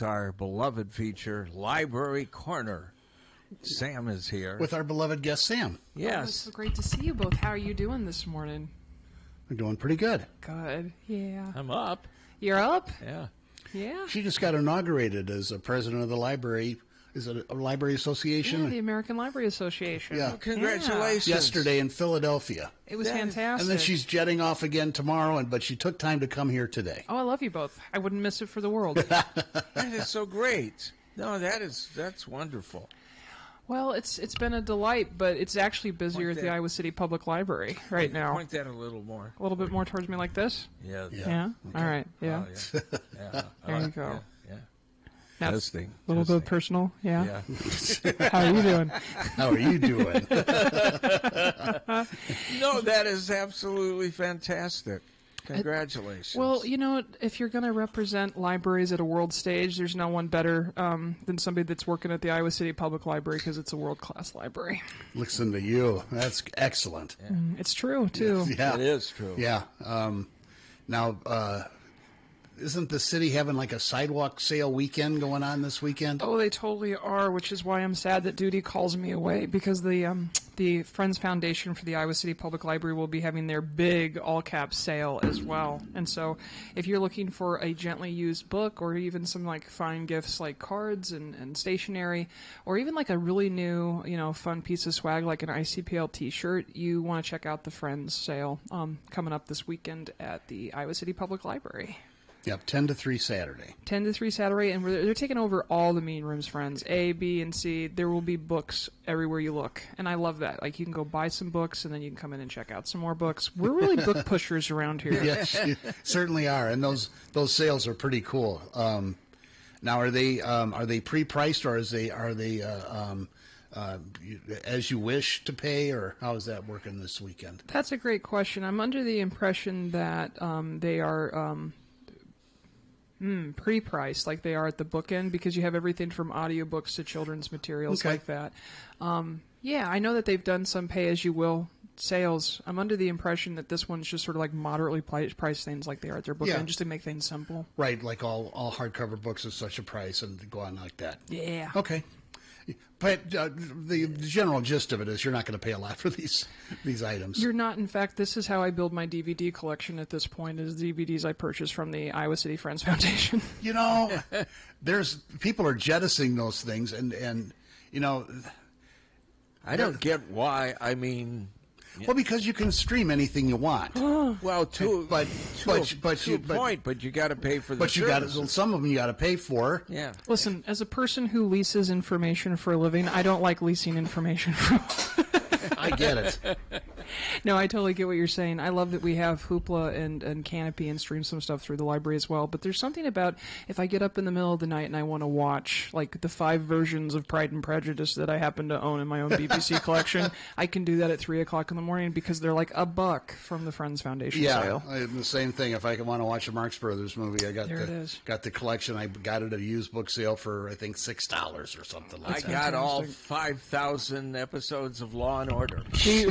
is our beloved feature, Library Corner. Sam is here. With our beloved guest, Sam. Yes. Oh, it's so great to see you both. How are you doing this morning? We're doing pretty good. Good. Yeah. I'm up. You're up? Yeah. Yeah. She just got inaugurated as a president of the library. Is it a library association? Yeah, the American Library Association. Yeah. Well, congratulations. Yesterday in Philadelphia. It was That is- fantastic. And then she's jetting off again tomorrow, but she took time to come here today. Oh, I love you both. I wouldn't miss it for the world. That is so great. No, that's wonderful. Well, it's been a delight, but it's actually busier Point at the that- Iowa City Public Library right now. Point that a little more. A little bit more towards me like this? Yeah. Yeah? All right. Yeah. Oh, yeah. Yeah. There you go. Yeah. Now, Testing. a little bit Testing. personal? Yeah. Yeah. How are you doing? How are you doing? No, that is absolutely fantastic. Congratulations. Well, you know, if you're going to represent libraries at a world stage, there's no one better than somebody that's working at the Iowa City Public Library because it's a world-class library. Listen to you. That's excellent. It's true, too. Yeah. it is true. Yeah. Now, isn't the city having like a sidewalk sale weekend going on this weekend? Oh, they totally are, which is why I'm sad that duty calls me away, because the Friends Foundation for the Iowa City Public Library will be having their big all-cap sale as well. And so if you're looking for a gently used book or even some like fine gifts like cards and stationery, or even like a really new, fun piece of swag like an ICPL t-shirt, you want to check out the Friends sale coming up this weekend at the Iowa City Public Library. Yep, 10 to 3 Saturday. 10 to 3 Saturday, and they're taking over all the meeting rooms, friends. A, B, and C. There will be books everywhere you look, and I love that. Like, you can go buy some books, and then you can come in and check out some more books. We're really book pushers around here. Yes, you certainly are, and those sales are pretty cool. Now, are they pre-priced, or are they as you wish to pay, or how is that working this weekend? That's a great question. I'm under the impression that they are pre-priced, like they are at the bookend, because you have everything from audiobooks to children's materials like that. Yeah, I know that they've done some pay-as-you-will sales. I'm under the impression that this one's just sort of like moderately priced things like they are at their bookend, just to make things simple. Right, like all hardcover books is such a price and go on like that. Yeah. Okay. But the general gist of it is you're not going to pay a lot for these items. You're not. In fact, this is how I build my DVD collection at this point, is DVDs I purchase from the Iowa City Friends Foundation. There's people are jettisoning those things, and I don't get why. I mean, well, because you can stream anything you want. well, to a point, but you got to pay for the But you got services. some of them you got to pay for. Yeah. Listen, as a person who leases information for a living, I don't like leasing information for I get it. No, I totally get what you're saying. I love that we have Hoopla and Canopy and stream some stuff through the library as well. But there's something about if I get up in the middle of the night and I want to watch like the 5 versions of Pride and Prejudice that I happen to own in my own BBC collection, I can do that at 3 o'clock in the morning because they're like $1 from the Friends Foundation sale. Yeah, the same thing. If I want to watch a Marx Brothers movie, I got There it is. got the collection. I got it at a used book sale for I think $6 or something like I that. got all 5,000 episodes of Law and Order. He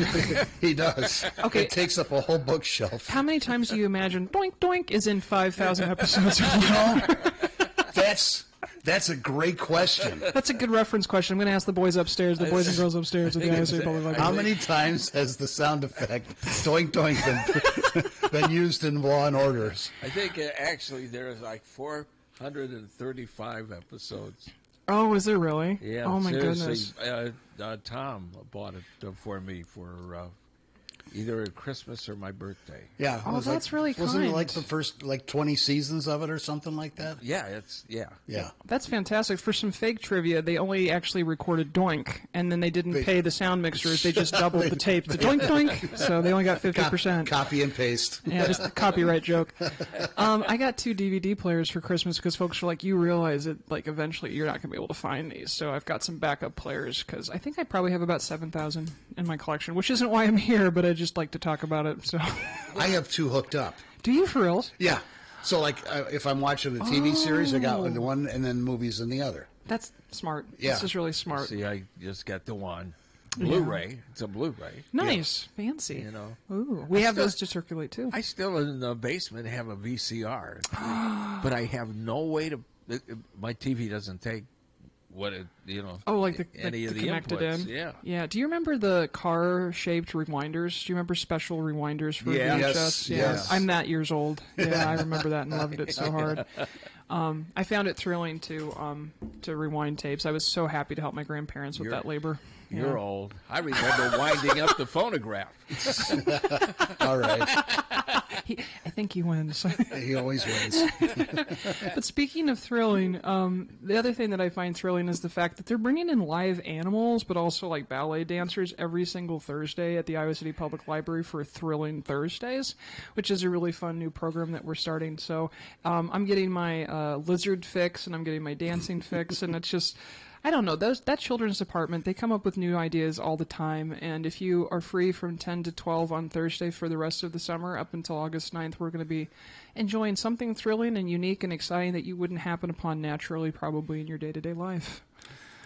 does. Okay. It takes up a whole bookshelf. How many times do you imagine Doink Doink is in 5,000 episodes? That's a great question. That's a good reference question. I'm going to ask the boys upstairs, the boys and girls upstairs at the Iowa City Public Library. How many times has the sound effect doink doink been used in Law and Orders? I think actually there's like 435 episodes. Oh, is there really? Yeah. Oh, my seriously. goodness. Tom bought it for me for either at Christmas or my birthday. Yeah. it Oh, was that's really Wasn't it kind. like the first 20 seasons of it or something like that? Yeah, Yeah. That's fantastic. For some fake trivia, they only actually recorded Doink, and then they didn't pay the sound mixers. They just doubled the tape to Doink Doink, so they only got 50%. Copy and paste. Yeah, just a copyright joke. I got 2 DVD players for Christmas because folks were like, you realize that like eventually you're not going to be able to find these. So I've got some backup players because I think I probably have about 7,000 in my collection, which isn't why I'm here, but I just like to talk about it. So, I have 2 hooked up. do you for reals? Yeah. So, like, if I'm watching a TV series, I got the one, and then movies in the other. That's smart. Yeah. This is really smart. See, I just got the one. Blu-ray. It's a Blu-ray. Nice. Fancy. You know. Ooh, we have those to circulate, too. I still in the basement have a VCR, but I have no way to my TV doesn't take what it, you know. Oh, like the any of the connected inputs. in. Yeah. Yeah. Do you remember the car-shaped rewinders? Do you remember special rewinders for Yeah. VHS? Yes, Yeah. yes. I'm that years old. Yeah, I remember that and loved it so hard. I found it thrilling to rewind tapes. I was so happy to help my grandparents with that labor. You're old. I remember winding up the phonograph. All right. I think he wins. He always wins. But speaking of thrilling, the other thing that I find thrilling is the fact that they're bringing in live animals, but also like ballet dancers every single Thursday at the Iowa City Public Library for Thrilling Thursdays, which is a really fun new program that we're starting. So I'm getting my lizard fix and I'm getting my dancing fix, and it's just, I don't know, that children's department, they come up with new ideas all the time, and if you are free from 10 to 12 on Thursday for the rest of the summer up until August 9th, we're going to be enjoying something thrilling and unique and exciting that you wouldn't happen upon naturally probably in your day-to-day life.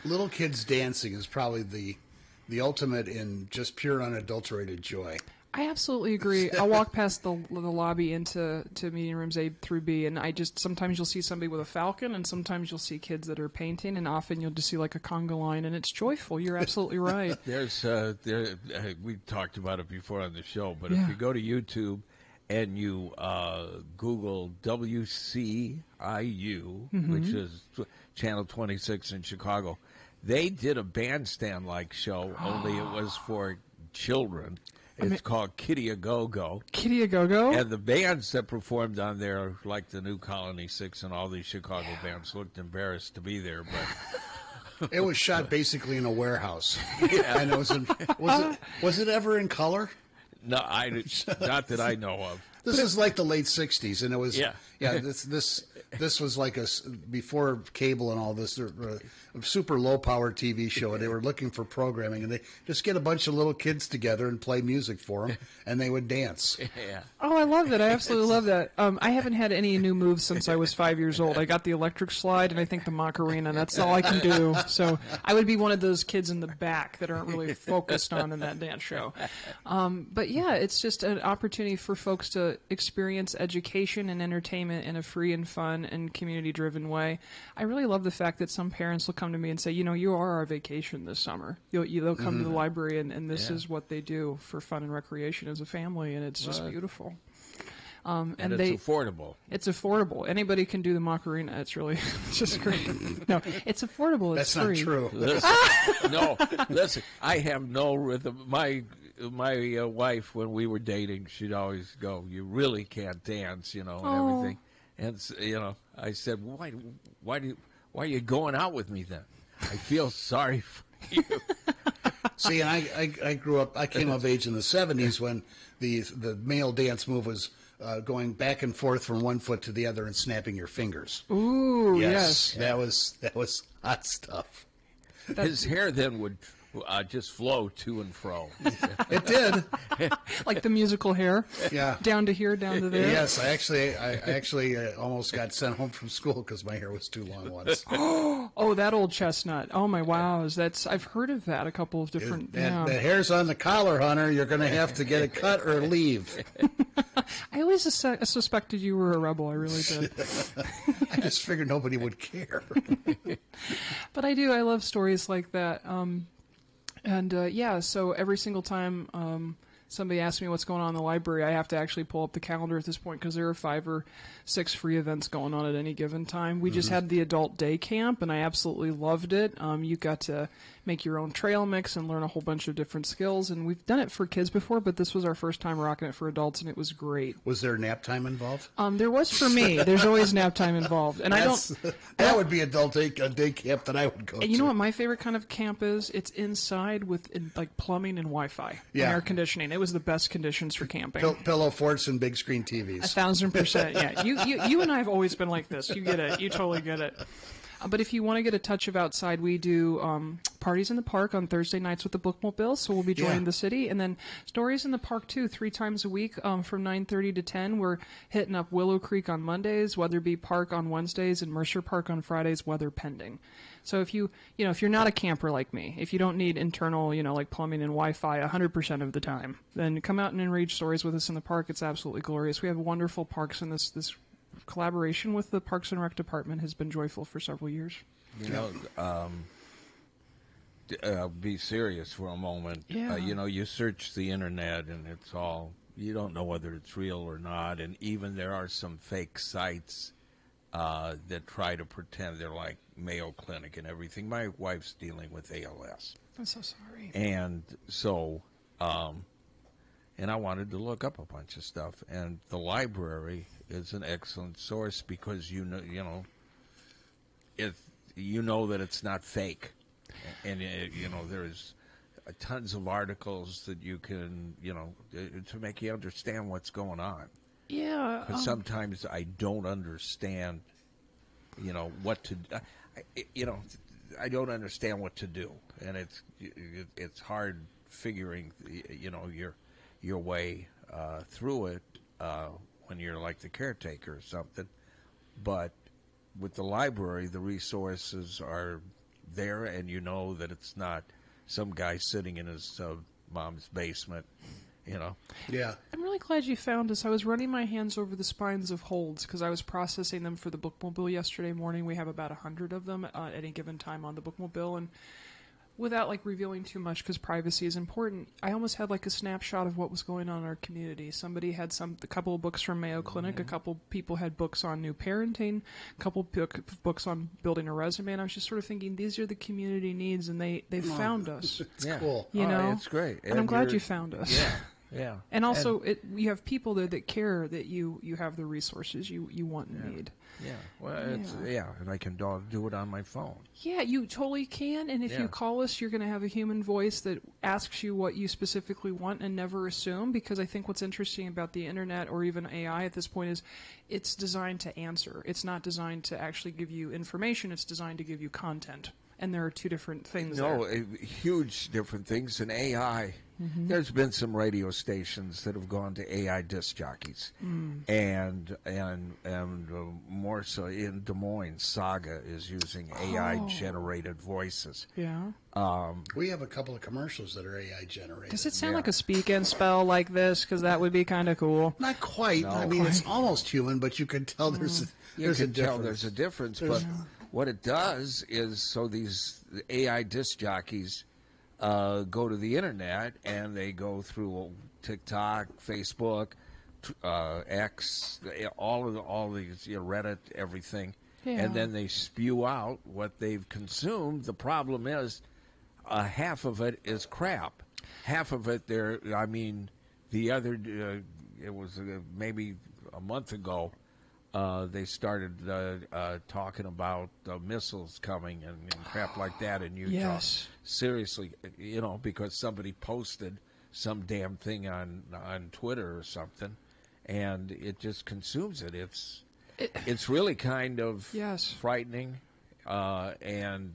Little kids dancing is probably the ultimate in just pure unadulterated joy. I absolutely agree. I'll walk past the lobby into meeting rooms A through B, and sometimes you'll see somebody with a falcon, and sometimes you'll see kids that are painting, and often you'll just see like a conga line, and it's joyful. You're absolutely right. There's we talked about it before on the show, but Yeah. if you go to YouTube and you Google WCIU, which is Channel 26 in Chicago, they did a bandstand-like show, only it was for children. It's called Kitty A Go Go. Kitty A Go Go? And the bands that performed on there, like the New Colony Six and all these Chicago bands, looked embarrassed to be there, but It was shot basically in a warehouse, and it was it ever in color? no, not that I know of. This is like the late '60s, and it was Yeah. This was like before cable and all this. A super low power TV show, and they were looking for programming, and they just get a bunch of little kids together and play music for them, and they would dance. Yeah. Oh, I love it. I absolutely love that. I haven't had any new moves since I was 5 years old. I got the electric slide and I think the Macarena. That's all I can do. So I would be one of those kids in the back that aren't really focused on in that dance show. But yeah, it's just an opportunity for folks to experience education and entertainment in a free and fun and community-driven way. I really love the fact that some parents will come to me and say, you are our vacation this summer. They'll come to the library, and this is what they do for fun and recreation as a family, and it's just beautiful. And it's affordable. It's affordable. Anybody can do the Macarena. It's really it's just great. No, it's affordable. It's That's free. not true. Listen, I have no rhythm. My wife, when we were dating, she'd always go, "You really can't dance," and everything. And I said, "Why are you going out with me then? I feel sorry for you." See, and I grew up. I came of age in the '70s when the male dance move was going back and forth from one foot to the other and snapping your fingers. Ooh, yes. That was hot stuff. His hair then would just flow to and fro. It did. Like the musical hair. Yeah. Down to here, down to there. Yes, I actually almost got sent home from school because my hair was too long once. Oh, that old chestnut. Oh my wows. I've heard of that a couple of different. That hair's on the collar, Hunter. You're going to have to get it cut or leave. I always suspected you were a rebel. I really did. I just figured nobody would care. But I do. I love stories like that. So every single time somebody asks me what's going on in the library, I have to actually pull up the calendar at this point because there are 5 or 6 free events going on at any given time. We just had the adult day camp, and I absolutely loved it. You got to make your own trail mix and learn a whole bunch of different skills, and we've done it for kids before, but this was our first time rocking it for adults, and it was great. Was there nap time involved? There was for me. There's always nap time involved, and that would be a day camp that I would go to. And you know what my favorite kind of camp is? It's inside with like plumbing and Wi-Fi and air conditioning. It was the best conditions for camping. Pillow forts and big screen TVs. 1,000%. Yeah, you and I have always been like this. You get it. You totally get it. But if you want to get a touch of outside, we do parties in the park on Thursday nights with the Bookmobile, so we'll be joining the city. And then stories in the park, too, 3 times a week from 9:30 to 10. We're hitting up Willow Creek on Mondays, Weatherby Park on Wednesdays, and Mercer Park on Fridays, weather pending. So if if you're not a camper like me, if you don't need internal, like plumbing and Wi-Fi 100% of the time, then come out and read stories with us in the park. It's absolutely glorious. We have wonderful parks in this collaboration with the Parks and Rec department has been joyful for several years. You know, be serious for a moment. Yeah. You know, you search the internet and it's all, you don't know whether it's real or not. And even there are some fake sites that try to pretend they're like Mayo Clinic and everything. My wife's dealing with ALS. I'm so sorry. And so, and I wanted to look up a bunch of stuff. And the library is an excellent source because you know that it's not fake. And, you know, there's tons of articles that you can, you know, to make you understand what's going on. Yeah. Because sometimes I don't understand, you know, what to, you know, I don't understand what to do. And it's hard figuring, you know, your way through it when you're like the caretaker or something. But with the library, the resources are there, and you know that it's not some guy sitting in his mom's basement, you know. Yeah. I'm really glad you found us. I was running my hands over the spines of holds because I was processing them for the bookmobile yesterday morning. We have about 100 of them at any given time on the bookmobile, and without like revealing too much because privacy is important, I almost had like a snapshot of what was going on in our community. Somebody had a couple of books from Mayo Clinic, a couple people had books on new parenting, a couple books on building a resume, and I was just sort of thinking these are the community needs, and they found us. It's cool. You know, it's great, and I'm glad you found us. Yeah. Yeah, and also you have people there that care that you have the resources you want and need. Yeah, well, and I can do it on my phone. Yeah, you totally can. And if you call us, you're going to have a human voice that asks you what you specifically want and never assume. Because I think what's interesting about the internet or even AI at this point is it's designed to answer. It's not designed to actually give you information. It's designed to give you content. And there are two different things. No, huge different things. In AI, there's been some radio stations that have gone to AI disc jockeys, and more so in Des Moines, Saga is using AI generated voices. Yeah. We have a couple of commercials that are AI generated. Does it sound like a speak and spell like this? Because that would be kind of cool. Not quite. No. I mean, it's almost human, but you can tell there's a difference. But what it does is, so these AI disc jockeys go to the internet and they go through TikTok, Facebook, X, all these, Reddit, everything, and then they spew out what they've consumed. The problem is, half of it is crap. Half of it, the other, it was maybe a month ago. They started talking about missiles coming and crap like that in Utah. Yes. Seriously, because somebody posted some damn thing on Twitter or something, and it just consumes it. It's really kind of frightening, and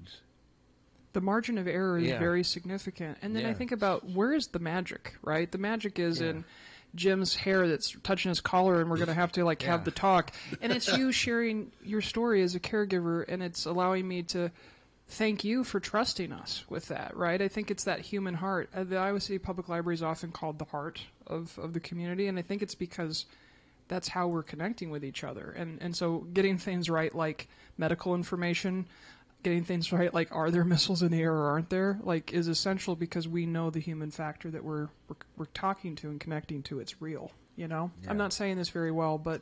the margin of error is very significant. And then I think about, where is the magic, right? The magic is in Jim's hair that's touching his collar, and we're going to have to have the talk. And it's you sharing your story as a caregiver, and it's allowing me to thank you for trusting us with that, right? I think it's that human heart. The Iowa City Public Library is often called the heart of the community, and I think it's because that's how we're connecting with each other. And so getting things right, like medical information, getting things right, like are there missiles in the air or aren't there, is essential because we know the human factor that we're talking to and connecting to. It's real, I'm not saying this very well, but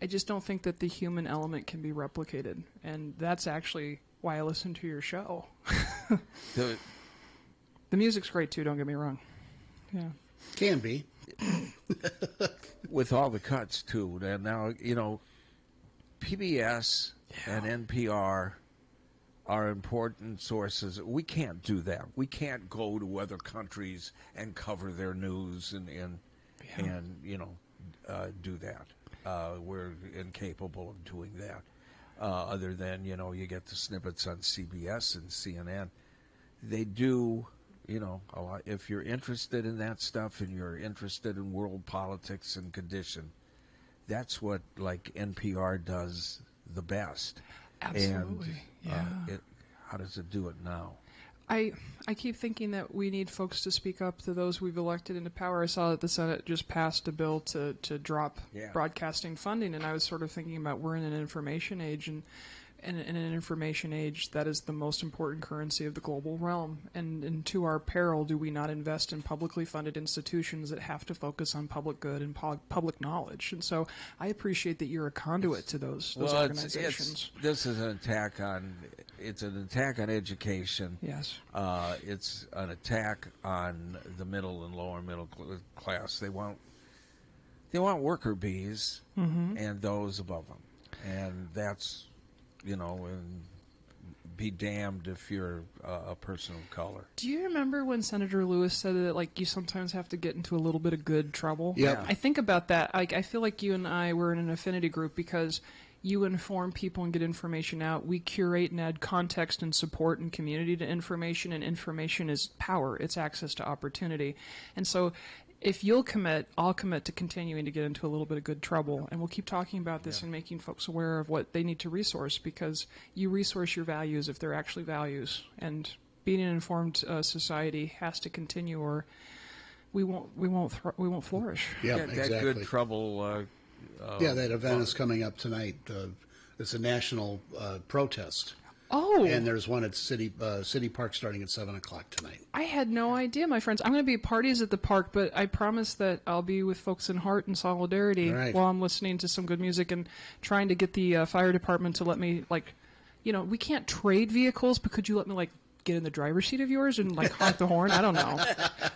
I just don't think that the human element can be replicated, and that's actually why I listen to your show. The music's great too, don't get me wrong. Yeah, can be. With all the cuts too, and now PBS and NPR are important sources. We can't do that. We can't go to other countries and cover their news and do that. We're incapable of doing that. Other than you get the snippets on CBS and CNN. They do a lot. If you're interested in that stuff and you're interested in world politics and condition, that's what NPR does the best. Absolutely. And how does it do it now? I keep thinking that we need folks to speak up to those we've elected into power. I saw that the Senate just passed a bill to drop broadcasting funding, and I was sort of thinking about we're in an information age, and in an information age, that is the most important currency of the global realm. And to our peril, do we not invest in publicly funded institutions that have to focus on public good and public knowledge? And so I appreciate that you're a conduit to those organizations. This is an attack on education. Yes. It's an attack on the middle and lower middle class. They want worker bees and those above them, and that's. And be damned if you're a person of color. Do you remember when Senator Lewis said that, like, you sometimes have to get into a little bit of good trouble? Yeah. I think about that. I feel like you and I were in an affinity group because you inform people and get information out. We curate and add context and support and community to information, and information is power. It's access to opportunity. And so if you'll commit, I'll commit to continuing to get into a little bit of good trouble, and we'll keep talking about this and making folks aware of what they need to resource, because you resource your values if they're actually values, and being an informed society has to continue, or we won't flourish. Yeah, that exactly. good trouble. That event is coming up tonight. It's a national protest. Oh. And there's one at City Park starting at 7 o'clock tonight. I had no idea, my friends. I'm going to be at parties at the park, but I promise that I'll be with folks in heart and solidarity while I'm listening to some good music and trying to get the fire department to let me, we can't trade vehicles, but could you let me, get in the driver's seat of yours and, honk the horn? I don't know.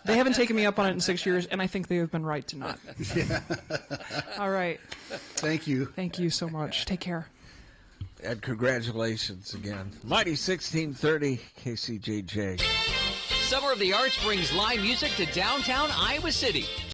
They haven't taken me up on it in 6 years, and I think they have been right to not. Yeah. All right. Thank you. Thank you so much. Take care. And congratulations again. Mighty 1630 KCJJ. Summer of the Arts brings live music to downtown Iowa City.